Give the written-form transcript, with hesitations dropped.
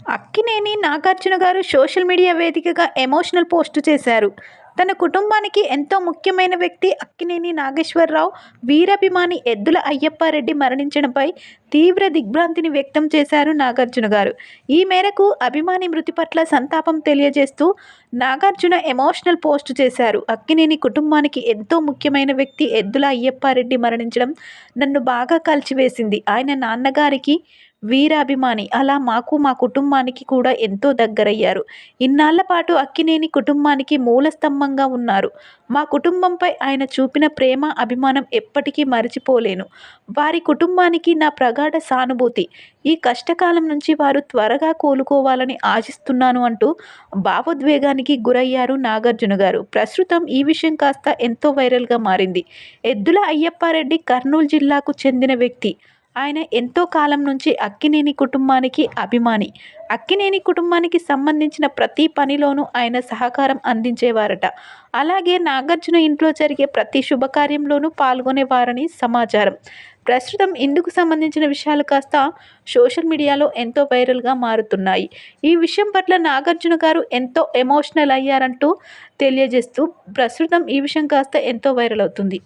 అక్కినేని నాగార్జున గారు social media వేదికగా emotional post చేశారు. తన కుటుంబానికి ఎంతో ముఖ్యమైన వ్యక్తి అక్కినేని నాగేశ్వరరావు వీరాభిమాని ఎద్దుల అయ్యప్పారెడ్డి మరణించడంపై తీవ్ర దిగ్భ్రాంతిని వ్యక్తం చేశారు నాగార్జున గారు. ఈ మేరకు అభిమాని మృతి పట్ల సంతాపం తెలియజేస్తూ నాగార్జున ఎమోషనల్ పోస్ట్ చేశారు. అక్కినేని కుటుంబానికి ఎంతో ముఖ్యమైన వ్యక్తి ఎద్దుల అయ్యప్పారెడ్డి మరణించడం నన్ను బాగా కలిచివేసింది. ఆయన నాన్నగారికి వీరాభిమాని. అలా మాకు మా కుటుంబానికి కూడా ఎంతో దగ్గరయ్యారు. ఇన్నాళ్ల పాటు అక్కినేని కుటుంబానికి మూలస్తంభంగా ఉన్నారు. మా కుటుంబంపై ఆయన చూపిన ప్రేమ, అభిమానం ఎప్పటికీ మరిచిపోలేను. వారి కుటుంబానికి నా ప్రగాఢ సానుభూతి. ఈ కష్టకాలం నుంచి వారు త్వరగా కోలుకోవాలని ఆశిస్తున్నాను అంటూ భావోద్వేగానికి గురయ్యారు నాగార్జున గారు. ప్రస్తుతం ఈ విషయం కాస్త ఎంతో వైరల్గా మారింది. ఎద్దుల అయ్యప్పారెడ్డి కర్నూలు జిల్లాకు చెందిన వ్యక్తి. ఆయన ఎంతో కాలం నుంచి అక్కినేని కుటుంబానికి అభిమాని. అక్కినేని కుటుంబానికి సంబంధించిన ప్రతి పనిలోనూ ఆయన సహకారం అందించేవారట. అలాగే నాగార్జున ఇంట్లో జరిగే ప్రతి శుభకార్యంలోనూ పాల్గొనేవారని సమాచారం. ప్రస్తుతం ఇందుకు సంబంధించిన విషయాలు కాస్త సోషల్ మీడియాలో ఎంతో వైరల్గా మారుతున్నాయి. ఈ విషయం పట్ల నాగార్జున గారు ఎంతో ఎమోషనల్ అయ్యారంటూ తెలియజేస్తూ ప్రస్తుతం ఈ విషయం కాస్త ఎంతో వైరల్ అవుతుంది.